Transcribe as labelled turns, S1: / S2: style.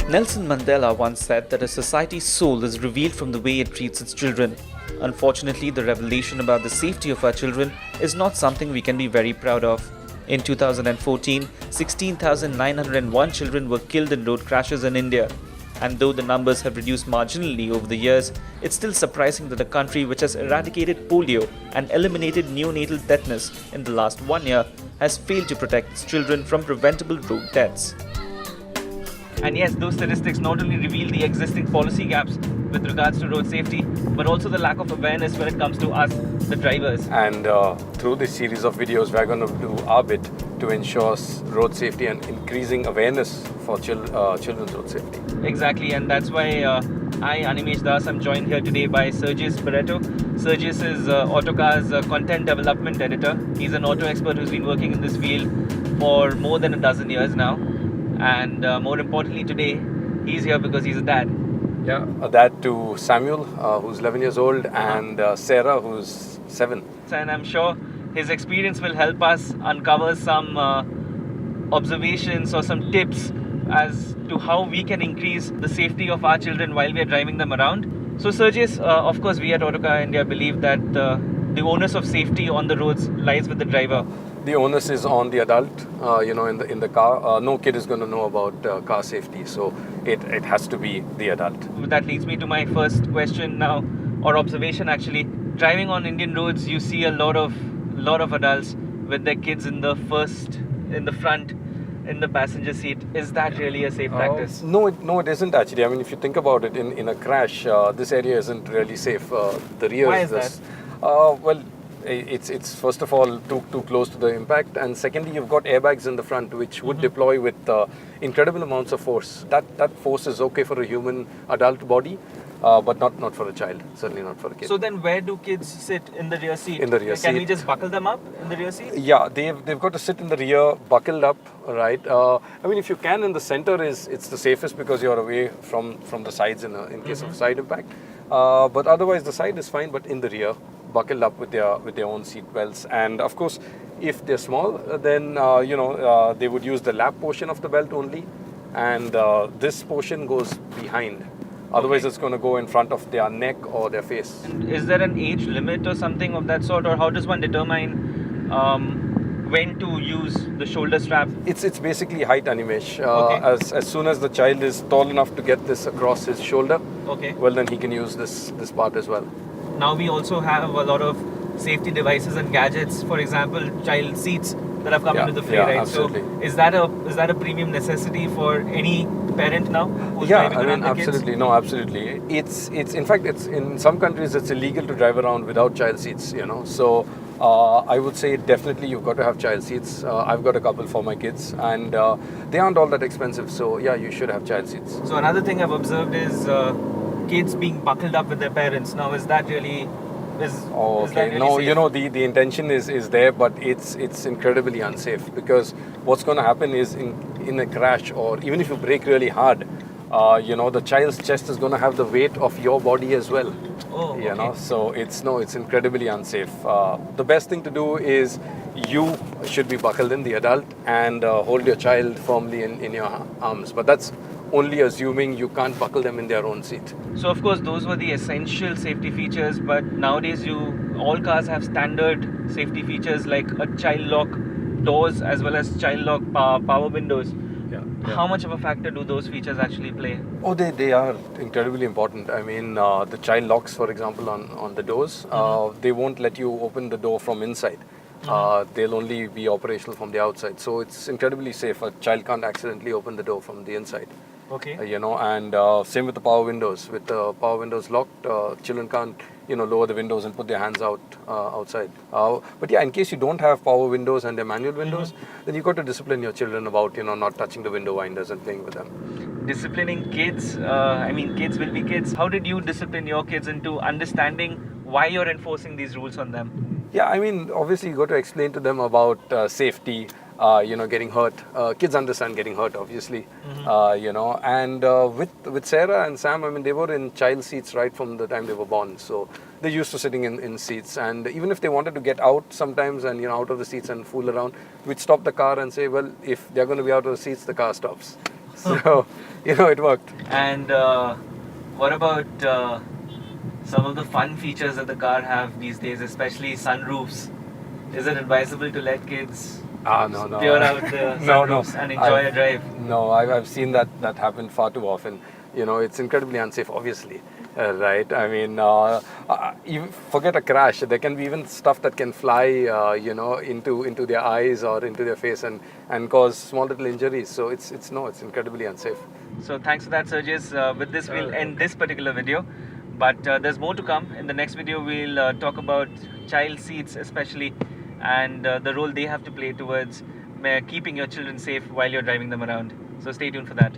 S1: Nelson Mandela once said that a society's soul is revealed from the way it treats its children. Unfortunately, the revelation about the safety of our children is not something we can be very proud of. In 2014, 16,901 children were killed in road crashes in India. And though the numbers have reduced marginally over the years, it's still surprising that a country which has eradicated polio and eliminated neonatal tetanus in the last 1 year has failed to protect its children from preventable road deaths. And yes, those statistics not only reveal the existing policy gaps with regards to road safety, but also the lack of awareness when it comes to us, the drivers.
S2: And through this series of videos, we're going to do our bit to ensure road safety and increasing awareness for children's road safety.
S1: Exactly, and that's why I, Animesh Das, I'm joined here today by Sergius Barreto. Sergius is Autocar's content development editor. He's an auto expert who's been working in this field for more than a dozen years now. And more importantly today, he's here because he's a dad.
S2: Yeah, a dad to Samuel, who's 11 years old, and Sarah, who's 7.
S1: And I'm sure his experience will help us uncover some observations or some tips as to how we can increase the safety of our children while we are driving them around. So Sergius, of course we at Autocar India believe that the onus of safety on the roads lies with the driver.
S2: The onus is on the adult, in the car. No kid is going to know about car safety, so it has to be the adult.
S1: That leads me to my first question now, or observation actually. Driving on Indian roads, you see a lot of adults with their kids in the front, in the passenger seat. Is that really a safe practice?
S2: No, it isn't actually. I mean, if you think about it, in a crash, this area isn't really safe. The rear
S1: Why
S2: is
S1: is
S2: that? It's first of all too close to the impact, and secondly, you've got airbags in the front which would deploy with incredible amounts of force. That force is okay for a human adult body, but not for a child. Certainly not for a kid.
S1: So then, where do kids sit in the rear seat?
S2: In the rear seat.
S1: Can we just buckle them up in the rear seat?
S2: Yeah, they've got to sit in the rear, buckled up, right? I mean, if you can, in the center it's the safest because you're away from the sides in case of side impact. But otherwise, the side is fine, but in the rear, buckled up with their own seat belts. And of course, if they're small, then they would use the lap portion of the belt only, and this portion goes behind. Otherwise, it's going to go in front of their neck or their face.
S1: And is there an age limit or something of that sort, or how does one determine when to use the shoulder strap?
S2: It's basically height, Animesh.
S1: Okay.
S2: As soon as the child is tall enough to get this across his shoulder,
S1: Okay.
S2: well, then he can use this part as well.
S1: Now we also have a lot of safety devices and gadgets. For example, child seats that have come into the fray, right?
S2: Absolutely.
S1: So is that a premium necessity for any parent now who's
S2: Yeah,
S1: driving
S2: I
S1: around
S2: mean,
S1: the
S2: absolutely. No, absolutely. It's in fact, it's in some countries it's illegal to drive around without child seats. So I would say definitely you've got to have child seats. I've got a couple for my kids, and they aren't all that expensive. So yeah, you should have child seats.
S1: So another thing I've observed is kids being buckled up with their parents. Now, is that really? Is that really
S2: No,
S1: safe?
S2: the intention is there, but it's incredibly unsafe because what's going to happen is in a crash, or even if you brake really hard, the child's chest is going to have the weight of your body as well.
S1: Oh, okay.
S2: So it's incredibly unsafe. The best thing to do is you should be buckled in, the adult, and hold your child firmly in your arms. But that's only assuming you can't buckle them in their own seat.
S1: So of course those were the essential safety features, but nowadays all cars have standard safety features like a child lock doors as well as child lock power windows.
S2: Yeah.
S1: How much of a factor do those features actually play?
S2: Oh, they are incredibly important. I mean, the child locks, for example, on the doors, they won't let you open the door from inside. They'll only be operational from the outside. So it's incredibly safe. A child can't accidentally open the door from the inside.
S1: Okay.
S2: And same with the power windows. With the power windows locked, children can't, lower the windows and put their hands outside. But yeah, in case you don't have power windows and they're manual windows, then you've got to discipline your children about, not touching the window winders and playing with them.
S1: Disciplining kids, kids will be kids. How did you discipline your kids into understanding why you're enforcing these rules on them?
S2: Yeah, I mean, obviously you got to explain to them about safety, getting hurt. Kids understand getting hurt, obviously, and with Sarah and Sam, I mean, they were in child seats right from the time they were born. So they're used to sitting in seats. And even if they wanted to get out sometimes and, out of the seats and fool around, we'd stop the car and say, well, if they're going to be out of the seats, the car stops. So, it worked.
S1: And what about some of the fun features that the car have these days, especially sunroofs? Is it advisable to let kids
S2: No.
S1: peer out the
S2: No,
S1: sunroofs and enjoy a drive?
S2: No, I've seen that happen far too often. It's incredibly unsafe, obviously. Right? I mean, you forget a crash. There can be even stuff that can fly, into their eyes or into their face and cause small little injuries. So it's incredibly unsafe.
S1: So thanks for that, Sergis. With this, we'll end this particular video. But there's more to come. In the next video, we'll talk about child seats especially, and the role they have to play towards keeping your children safe while you're driving them around. So stay tuned for that.